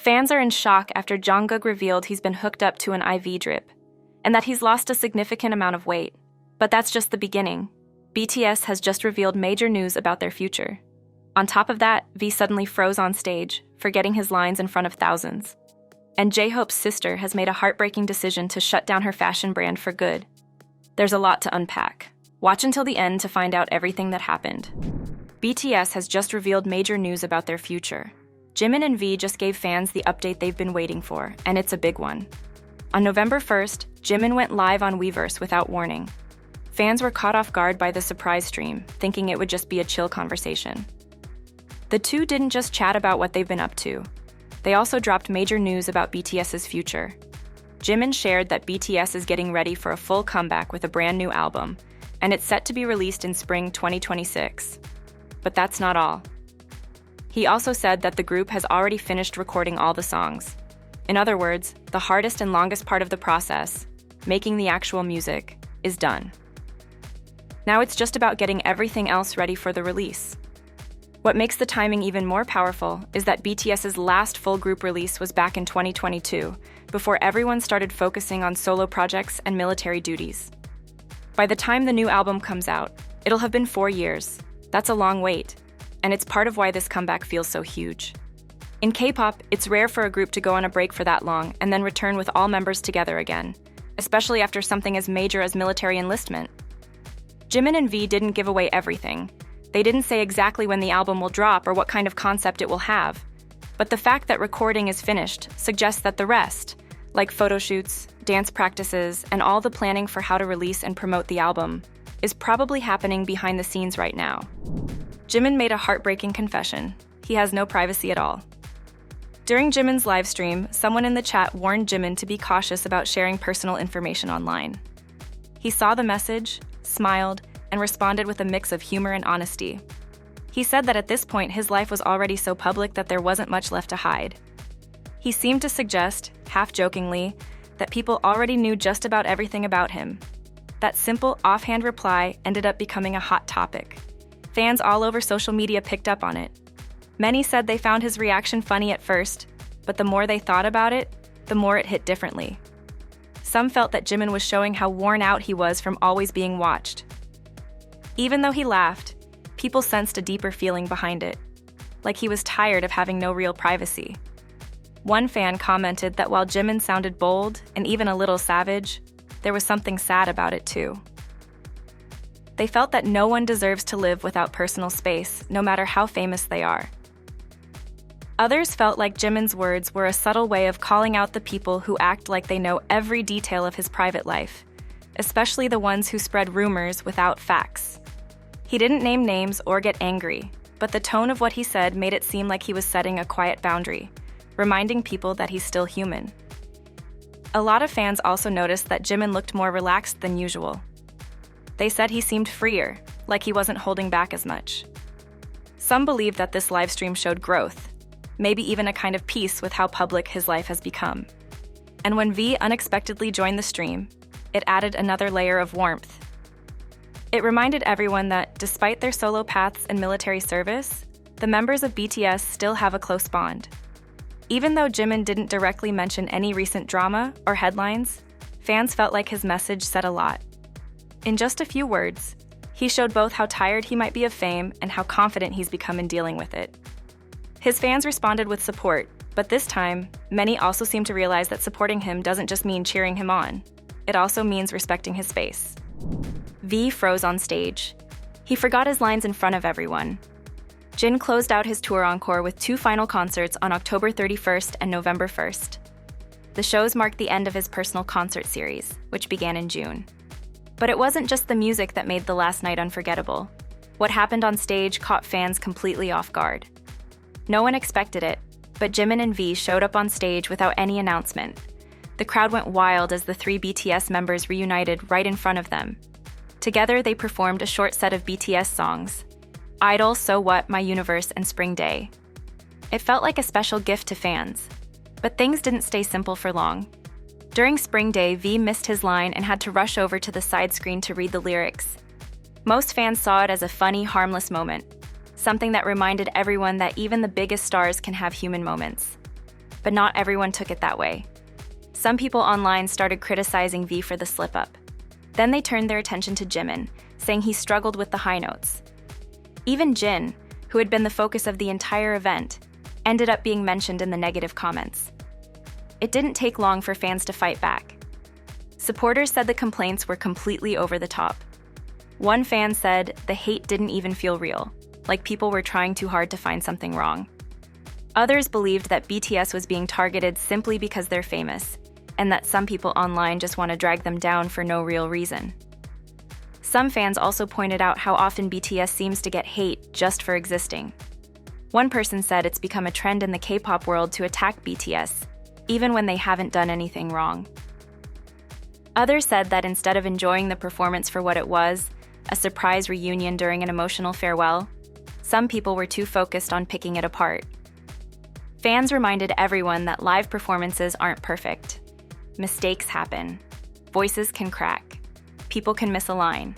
Fans are in shock after Jungkook revealed he's been hooked up to an IV drip, and that he's lost a significant amount of weight. But that's just the beginning. BTS has just revealed major news about their future. On top of that, V suddenly froze on stage, forgetting his lines in front of thousands. And J-Hope's sister has made a heartbreaking decision to shut down her fashion brand for good. There's a lot to unpack. Watch until the end to find out everything that happened. BTS has just revealed major news about their future. Jimin and V just gave fans the update they've been waiting for, and it's a big one. On November 1st, Jimin went live on Weverse without warning. Fans were caught off guard by the surprise stream, thinking it would just be a chill conversation. The two didn't just chat about what they've been up to. They also dropped major news about BTS's future. Jimin shared that BTS is getting ready for a full comeback with a brand new album, and it's set to be released in spring 2026. But that's not all. He also said that the group has already finished recording all the songs. In other words, the hardest and longest part of the process, making the actual music, is done. Now it's just about getting everything else ready for the release. What makes the timing even more powerful is that BTS's last full group release was back in 2022, before everyone started focusing on solo projects and military duties. By the time the new album comes out, it'll have been 4 years. That's a long wait, and it's part of why this comeback feels so huge. In K-pop, it's rare for a group to go on a break for that long and then return with all members together again, especially after something as major as military enlistment. Jimin and V didn't give away everything. They didn't say exactly when the album will drop or what kind of concept it will have. But the fact that recording is finished suggests that the rest, like photo shoots, dance practices, and all the planning for how to release and promote the album, is probably happening behind the scenes right now. Jimin made a heartbreaking confession. He has no privacy at all. During Jimin's live stream, someone in the chat warned Jimin to be cautious about sharing personal information online. He saw the message, smiled, and responded with a mix of humor and honesty. He said that at this point his life was already so public that there wasn't much left to hide. He seemed to suggest, half-jokingly, that people already knew just about everything about him. That simple, offhand reply ended up becoming a hot topic. Fans all over social media picked up on it. Many said they found his reaction funny at first, but the more they thought about it, the more it hit differently. Some felt that Jimin was showing how worn out he was from always being watched. Even though he laughed, people sensed a deeper feeling behind it, like he was tired of having no real privacy. One fan commented that while Jimin sounded bold and even a little savage, there was something sad about it too. They felt that no one deserves to live without personal space, no matter how famous they are. Others felt like Jimin's words were a subtle way of calling out the people who act like they know every detail of his private life, especially the ones who spread rumors without facts. He didn't name names or get angry, but the tone of what he said made it seem like he was setting a quiet boundary, reminding people that he's still human. A lot of fans also noticed that Jimin looked more relaxed than usual. They said he seemed freer, like he wasn't holding back as much. Some believe that this livestream showed growth, maybe even a kind of peace with how public his life has become. And when V unexpectedly joined the stream, it added another layer of warmth. It reminded everyone that, despite their solo paths and military service, the members of BTS still have a close bond. Even though Jimin didn't directly mention any recent drama or headlines, fans felt like his message said a lot. In just a few words, he showed both how tired he might be of fame and how confident he's become in dealing with it. His fans responded with support, but this time, many also seemed to realize that supporting him doesn't just mean cheering him on. It also means respecting his space. V froze on stage. He forgot his lines in front of everyone. Jin closed out his tour encore with 2 final concerts on October 31st and November 1st. The shows marked the end of his personal concert series, which began in June. But it wasn't just the music that made the last night unforgettable. What happened on stage caught fans completely off guard. No one expected it, but Jimin and V showed up on stage without any announcement. The crowd went wild as the 3 BTS members reunited right in front of them. Together, they performed a short set of BTS songs: Idol, So What, My Universe, and Spring Day. It felt like a special gift to fans. But things didn't stay simple for long. During Spring Day, V missed his line and had to rush over to the side screen to read the lyrics. Most fans saw it as a funny, harmless moment, something that reminded everyone that even the biggest stars can have human moments. But not everyone took it that way. Some people online started criticizing V for the slip-up. Then they turned their attention to Jimin, saying he struggled with the high notes. Even Jin, who had been the focus of the entire event, ended up being mentioned in the negative comments. It didn't take long for fans to fight back. Supporters said the complaints were completely over the top. One fan said the hate didn't even feel real, like people were trying too hard to find something wrong. Others believed that BTS was being targeted simply because they're famous, and that some people online just want to drag them down for no real reason. Some fans also pointed out how often BTS seems to get hate just for existing. One person said it's become a trend in the K-pop world to attack BTS, even when they haven't done anything wrong. Others said that instead of enjoying the performance for what it was, a surprise reunion during an emotional farewell, some people were too focused on picking it apart. Fans reminded everyone that live performances aren't perfect. Mistakes happen. Voices can crack. People can miss a line.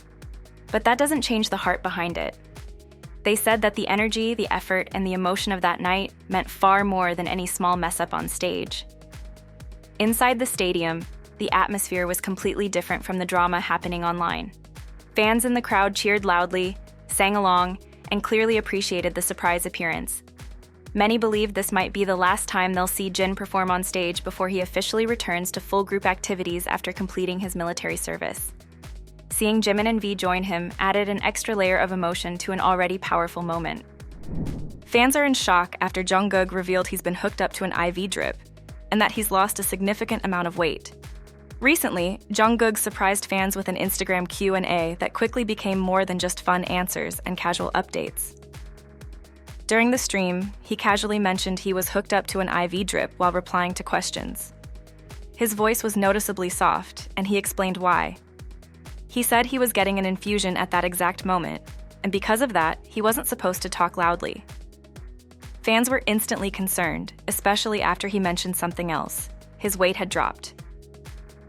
But that doesn't change the heart behind it. They said that the energy, the effort, and the emotion of that night meant far more than any small mess-up on stage. Inside the stadium, the atmosphere was completely different from the drama happening online. Fans in the crowd cheered loudly, sang along, and clearly appreciated the surprise appearance. Many believe this might be the last time they'll see Jin perform on stage before he officially returns to full group activities after completing his military service. Seeing Jimin and V join him added an extra layer of emotion to an already powerful moment. Fans are in shock after Jungkook revealed he's been hooked up to an IV drip, and that he's lost a significant amount of weight. Recently, Jungkook surprised fans with an Instagram Q&A that quickly became more than just fun answers and casual updates. During the stream, he casually mentioned he was hooked up to an IV drip while replying to questions. His voice was noticeably soft, and he explained why. He said he was getting an infusion at that exact moment, and because of that, he wasn't supposed to talk loudly. Fans were instantly concerned, especially after he mentioned something else. His weight had dropped.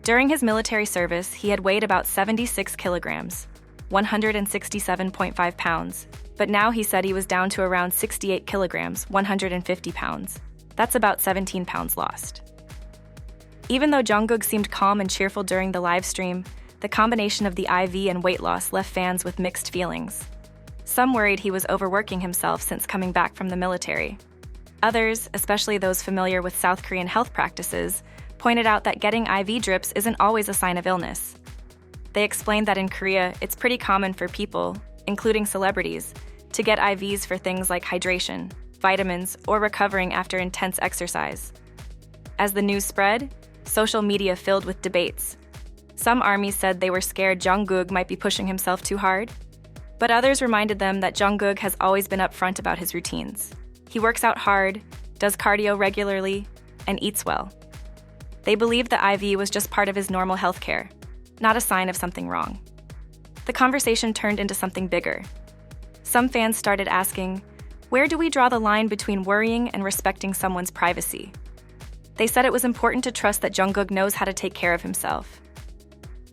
During his military service, he had weighed about 76 kilograms, 167.5 pounds, but now he said he was down to around 68 kilograms, 150 pounds. That's about 17 pounds lost. Even though Jungkook seemed calm and cheerful during the live stream, the combination of the IV and weight loss left fans with mixed feelings. Some worried he was overworking himself since coming back from the military. Others, especially those familiar with South Korean health practices, pointed out that getting IV drips isn't always a sign of illness. They explained that in Korea, it's pretty common for people, including celebrities, to get IVs for things like hydration, vitamins, or recovering after intense exercise. As the news spread, social media filled with debates. Some armies said they were scared Jungkook might be pushing himself too hard, but others reminded them that Jungkook has always been upfront about his routines. He works out hard, does cardio regularly, and eats well. They believed the IV was just part of his normal health care, not a sign of something wrong. The conversation turned into something bigger. Some fans started asking, where do we draw the line between worrying and respecting someone's privacy? They said it was important to trust that Jungkook knows how to take care of himself.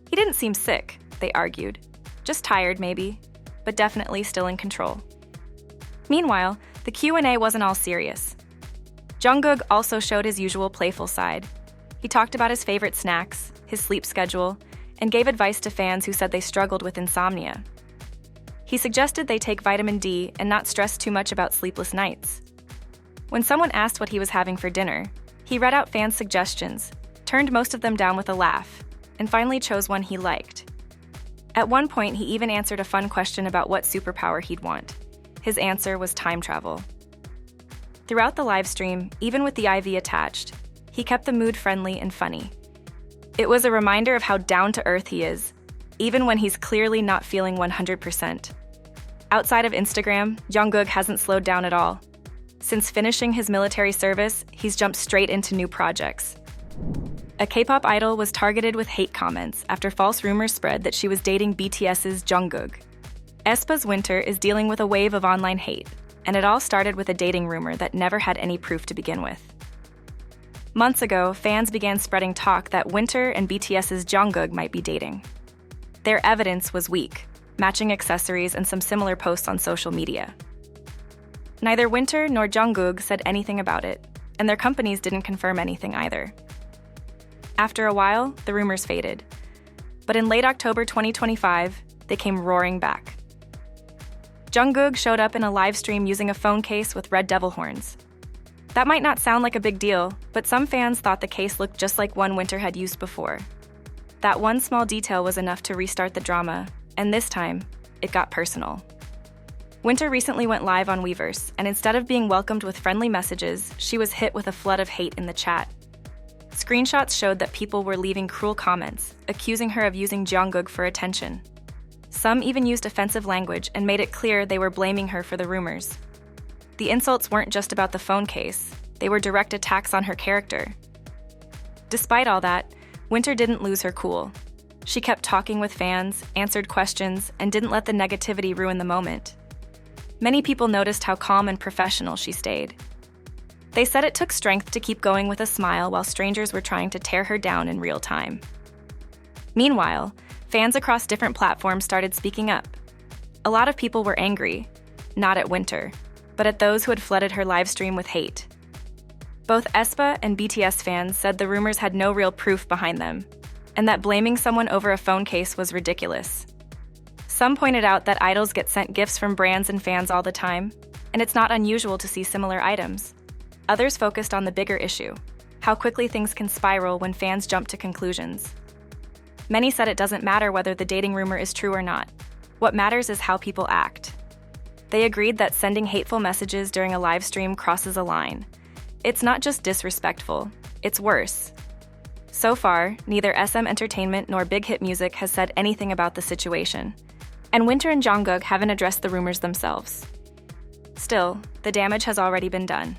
He didn't seem sick, they argued. Just tired, maybe, but definitely still in control. Meanwhile, the Q&A wasn't all serious. Jungkook also showed his usual playful side. He talked about his favorite snacks, his sleep schedule, and gave advice to fans who said they struggled with insomnia. He suggested they take vitamin D and not stress too much about sleepless nights. When someone asked what he was having for dinner, he read out fans' suggestions, turned most of them down with a laugh, and finally chose one he liked. At one point, he even answered a fun question about what superpower he'd want. His answer was time travel. Throughout the live stream, even with the IV attached, he kept the mood friendly and funny. It was a reminder of how down-to-earth he is, even when he's clearly not feeling 100%. Outside of Instagram, Jungkook hasn't slowed down at all. Since finishing his military service, he's jumped straight into new projects. A K-pop idol was targeted with hate comments after false rumors spread that she was dating BTS's Jungkook. aespa's Winter is dealing with a wave of online hate, and it all started with a dating rumor that never had any proof to begin with. Months ago, fans began spreading talk that Winter and BTS's Jungkook might be dating. Their evidence was weak, matching accessories and some similar posts on social media. Neither Winter nor Jungkook said anything about it, and their companies didn't confirm anything either. After a while, the rumors faded. But in late October 2025, they came roaring back. Jungkook showed up in a live stream using a phone case with red devil horns. That might not sound like a big deal, but some fans thought the case looked just like one Winter had used before. That one small detail was enough to restart the drama, and this time, it got personal. Winter recently went live on Weverse, and instead of being welcomed with friendly messages, she was hit with a flood of hate in the chat. Screenshots showed that people were leaving cruel comments, accusing her of using Jungkook for attention. Some even used offensive language and made it clear they were blaming her for the rumors. The insults weren't just about the phone case, they were direct attacks on her character. Despite all that, Winter didn't lose her cool. She kept talking with fans, answered questions, and didn't let the negativity ruin the moment. Many people noticed how calm and professional she stayed. They said it took strength to keep going with a smile while strangers were trying to tear her down in real time. Meanwhile, fans across different platforms started speaking up. A lot of people were angry, not at Winter, but at those who had flooded her livestream with hate. Both aespa and BTS fans said the rumors had no real proof behind them, and that blaming someone over a phone case was ridiculous. Some pointed out that idols get sent gifts from brands and fans all the time, and it's not unusual to see similar items. Others focused on the bigger issue, how quickly things can spiral when fans jump to conclusions. Many said it doesn't matter whether the dating rumor is true or not. What matters is how people act. They agreed that sending hateful messages during a live stream crosses a line. It's not just disrespectful, it's worse. So far, neither SM Entertainment nor Big Hit Music has said anything about the situation, and Winter and Jungkook haven't addressed the rumors themselves. Still, the damage has already been done.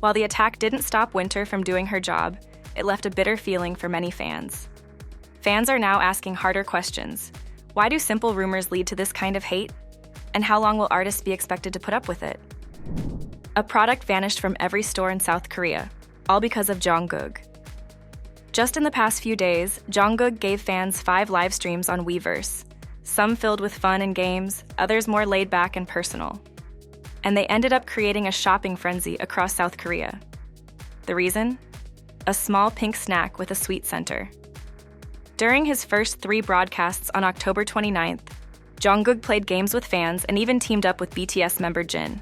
While the attack didn't stop Winter from doing her job, it left a bitter feeling for many fans. Fans are now asking harder questions. Why do simple rumors lead to this kind of hate? And how long will artists be expected to put up with it? A product vanished from every store in South Korea, all because of Jungkook. Just in the past few days, Jungkook gave fans 5 live streams on Weverse, some filled with fun and games, others more laid back and personal. And they ended up creating a shopping frenzy across South Korea. The reason? A small pink snack with a sweet center. During his first 3 broadcasts on October 29th, Jungkook played games with fans and even teamed up with BTS member Jimin.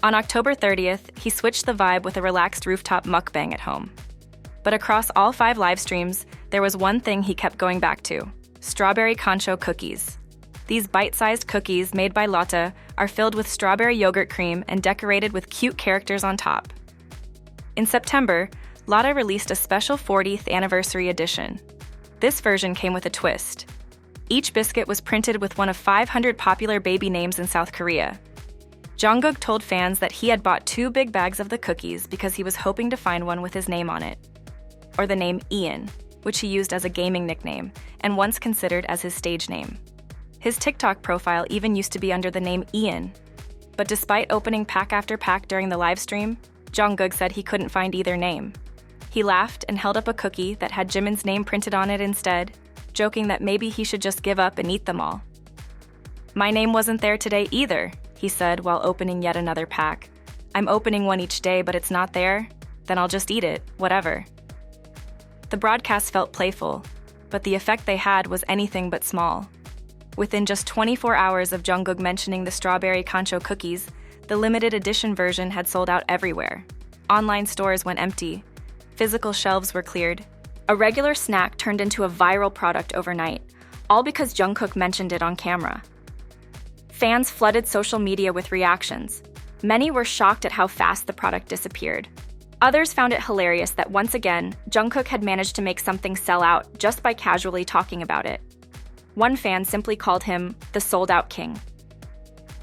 On October 30th, he switched the vibe with a relaxed rooftop mukbang at home. But across all 5 live streams, there was one thing he kept going back to: strawberry concho cookies. These bite-sized cookies made by Lotte are filled with strawberry yogurt cream and decorated with cute characters on top. In September, Lotte released a special 40th anniversary edition. This version came with a twist. Each biscuit was printed with one of 500 popular baby names in South Korea. Jungkook told fans that he had bought 2 big bags of the cookies because he was hoping to find one with his name on it, or the name Ian, which he used as a gaming nickname and once considered as his stage name. His TikTok profile even used to be under the name Ian. But despite opening pack after pack during the live stream, Jungkook said he couldn't find either name. He laughed and held up a cookie that had Jimin's name printed on it instead, joking that maybe he should just give up and eat them all. "My name wasn't there today either," he said while opening yet another pack. "I'm opening one each day, but it's not there? Then I'll just eat it, whatever." The broadcast felt playful, but the effect they had was anything but small. Within just 24 hours of Jungkook mentioning the strawberry concho cookies, the limited edition version had sold out everywhere. Online stores went empty. Physical shelves were cleared. A regular snack turned into a viral product overnight, all because Jungkook mentioned it on camera. Fans flooded social media with reactions. Many were shocked at how fast the product disappeared. Others found it hilarious that once again, Jungkook had managed to make something sell out just by casually talking about it. One fan simply called him the sold-out king.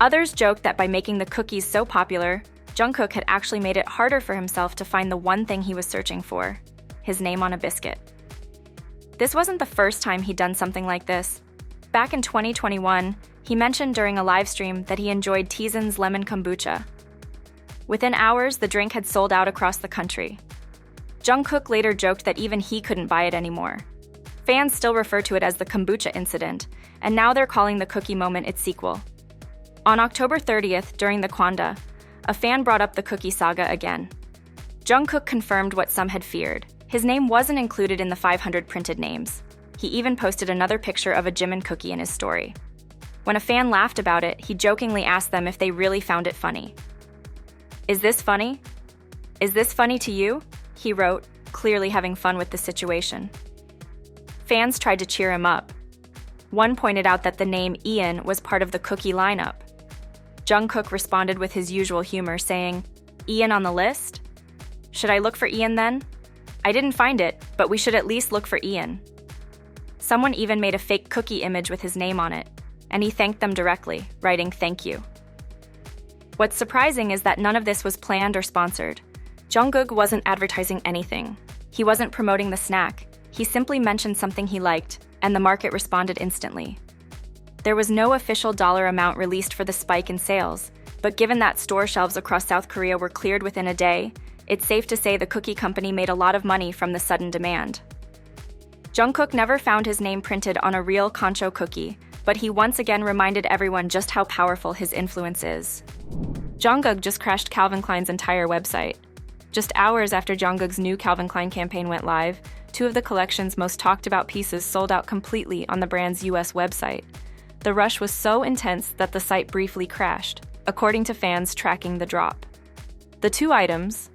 Others joked that by making the cookies so popular, Jungkook had actually made it harder for himself to find the one thing he was searching for: his name on a biscuit. This wasn't the first time he'd done something like this. Back in 2021, he mentioned during a live stream that he enjoyed Tizen's lemon kombucha. Within hours, the drink had sold out across the country. Jungkook later joked that even he couldn't buy it anymore. Fans still refer to it as the kombucha incident, and now they're calling the cookie moment its sequel. On October 30th, during the Kwanda, a fan brought up the cookie saga again. Jungkook confirmed what some had feared. His name wasn't included in the 500 printed names. He even posted another picture of a Jimin cookie in his story. When a fan laughed about it, he jokingly asked them if they really found it funny. "Is this funny? Is this funny to you?" he wrote, clearly having fun with the situation. Fans tried to cheer him up. One pointed out that the name Ian was part of the cookie lineup. Jungkook responded with his usual humor, saying, "Ian on the list? Should I look for Ian then? I didn't find it, but we should at least look for Ian." Someone even made a fake cookie image with his name on it, and he thanked them directly, writing "thank you." What's surprising is that none of this was planned or sponsored. Jungkook wasn't advertising anything. He wasn't promoting the snack. He simply mentioned something he liked, and the market responded instantly. There was no official dollar amount released for the spike in sales, but given that store shelves across South Korea were cleared within a day, it's safe to say the cookie company made a lot of money from the sudden demand. Jungkook never found his name printed on a real Concho cookie, but he once again reminded everyone just how powerful his influence is. Jungkook just crashed Calvin Klein's entire website. Just hours after Jungkook's new Calvin Klein campaign went live, two of the collection's most talked about pieces sold out completely on the brand's US website. The rush was so intense that the site briefly crashed, according to fans tracking the drop. The two items,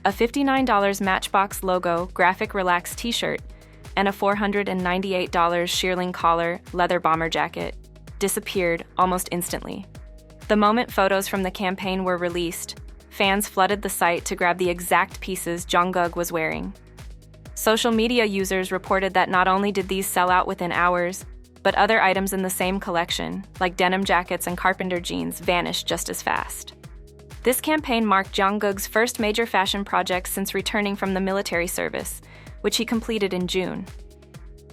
a $59 Matchbox logo graphic relax t-shirt and a $498 shearling collar leather bomber jacket, disappeared almost instantly. The moment photos from the campaign were released, fans flooded the site to grab the exact pieces Jungkook was wearing. Social media users reported that not only did these sell out within hours, but other items in the same collection, like denim jackets and carpenter jeans, vanished just as fast. This campaign marked Jungkook's first major fashion project since returning from the military service, which he completed in June.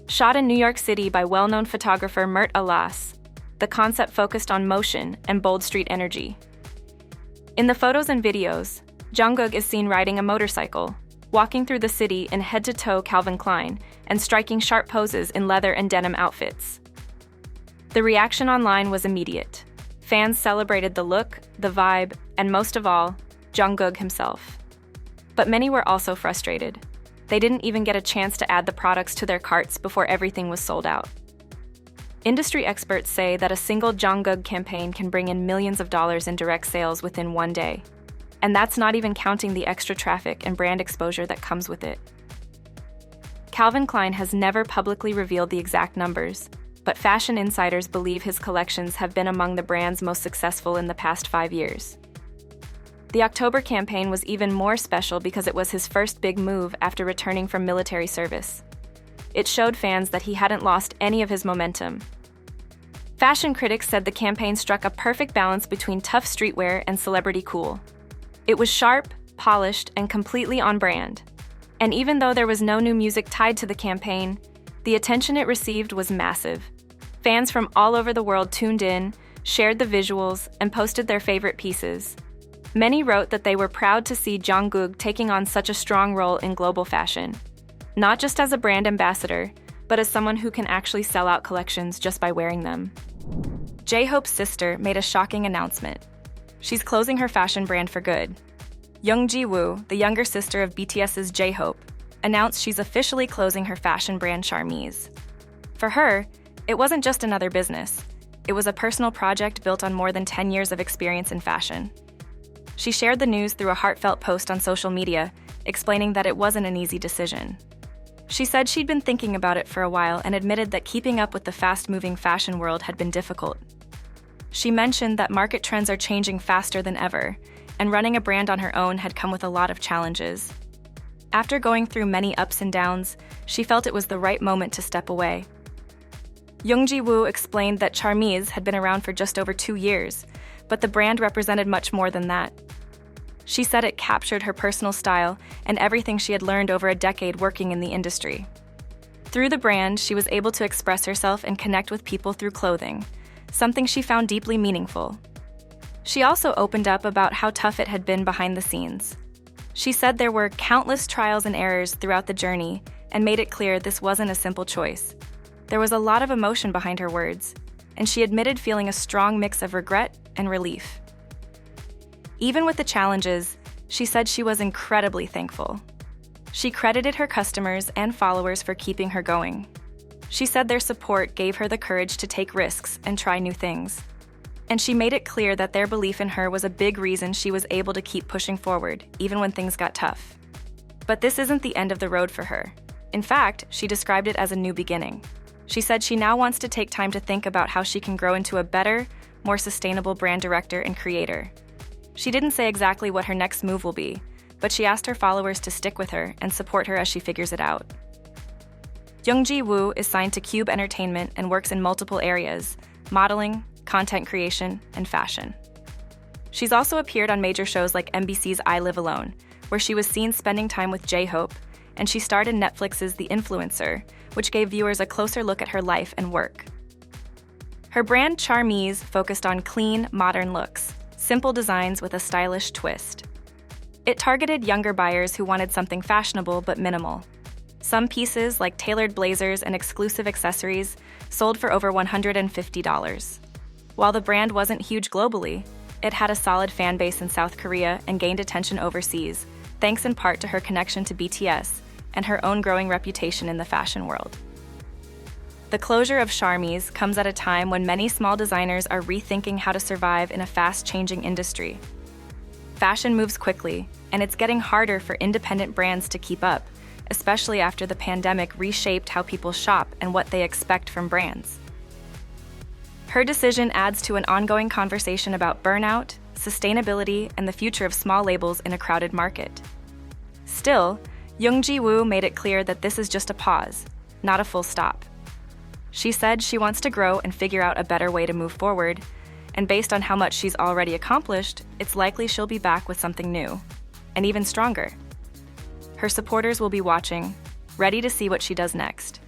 Shot in New York City by well-known photographer Mert Alas, the concept focused on motion and bold street energy. In the photos and videos, Jungkook is seen riding a motorcycle, walking through the city in head-to-toe Calvin Klein, and striking sharp poses in leather and denim outfits. The reaction online was immediate. Fans celebrated the look, the vibe, and most of all, Jungkook himself. But many were also frustrated. They didn't even get a chance to add the products to their carts before everything was sold out. Industry experts say that a single Jungkook campaign can bring in millions of dollars in direct sales within one day. And that's not even counting the extra traffic and brand exposure that comes with it. Calvin Klein has never publicly revealed the exact numbers, but fashion insiders believe his collections have been among the brand's most successful in the past 5 years. The October campaign was even more special because it was his first big move after returning from military service. It showed fans that he hadn't lost any of his momentum. Fashion critics said the campaign struck a perfect balance between tough streetwear and celebrity cool. It was sharp, polished, and completely on brand. And even though there was no new music tied to the campaign, the attention it received was massive. Fans from all over the world tuned in, shared the visuals, and posted their favorite pieces. Many wrote that they were proud to see Jungkook taking on such a strong role in global fashion, not just as a brand ambassador, but as someone who can actually sell out collections just by wearing them. J-Hope's sister made a shocking announcement. She's closing her fashion brand for good. Youngji-woo, the younger sister of BTS's J-Hope, announced she's officially closing her fashion brand Charmise. For her, it wasn't just another business. It was a personal project built on more than 10 years of experience in fashion. She shared the news through a heartfelt post on social media, explaining that it wasn't an easy decision. She said she'd been thinking about it for a while and admitted that keeping up with the fast-moving fashion world had been difficult. She mentioned that market trends are changing faster than ever, and running a brand on her own had come with a lot of challenges. After going through many ups and downs, she felt it was the right moment to step away. Youngji-woo explained that Charmise had been around for just over 2 years, but the brand represented much more than that. She said it captured her personal style and everything she had learned over a decade working in the industry. Through the brand, she was able to express herself and connect with people through clothing, something she found deeply meaningful. She also opened up about how tough it had been behind the scenes. She said there were countless trials and errors throughout the journey and made it clear this wasn't a simple choice. There was a lot of emotion behind her words, and she admitted feeling a strong mix of regret and relief. Even with the challenges, She said she was incredibly thankful. She credited her customers and followers for keeping her going. She said their support gave her the courage to take risks and try new things. And she made it clear that their belief in her was a big reason she was able to keep pushing forward, even when things got tough. But this isn't the end of the road for her. In fact, she described it as a new beginning. She said she now wants to take time to think about how she can grow into a better, more sustainable brand director and creator. She didn't say exactly what her next move will be, but she asked her followers to stick with her and support her as she figures it out. Youngji-woo is signed to Cube Entertainment and works in multiple areas: modeling, content creation, and fashion. She's also appeared on major shows like NBC's I Live Alone, where she was seen spending time with J-Hope, and she starred in Netflix's The Influencer, which gave viewers a closer look at her life and work. Her brand Charmeeze focused on clean, modern looks, simple designs with a stylish twist. It targeted younger buyers who wanted something fashionable but minimal. Some pieces, like tailored blazers and exclusive accessories, sold for over $150. While the brand wasn't huge globally, it had a solid fan base in South Korea and gained attention overseas, thanks in part to her connection to BTS and her own growing reputation in the fashion world. The closure of Charmeeze comes at a time when many small designers are rethinking how to survive in a fast-changing industry. Fashion moves quickly, and it's getting harder for independent brands to keep up, especially after the pandemic reshaped how people shop and what they expect from brands. Her decision adds to an ongoing conversation about burnout, sustainability, and the future of small labels in a crowded market. Still, Youngji-woo made it clear that this is just a pause, not a full stop. She said she wants to grow and figure out a better way to move forward, and based on how much she's already accomplished, it's likely she'll be back with something new, and even stronger. Her supporters will be watching, ready to see what she does next.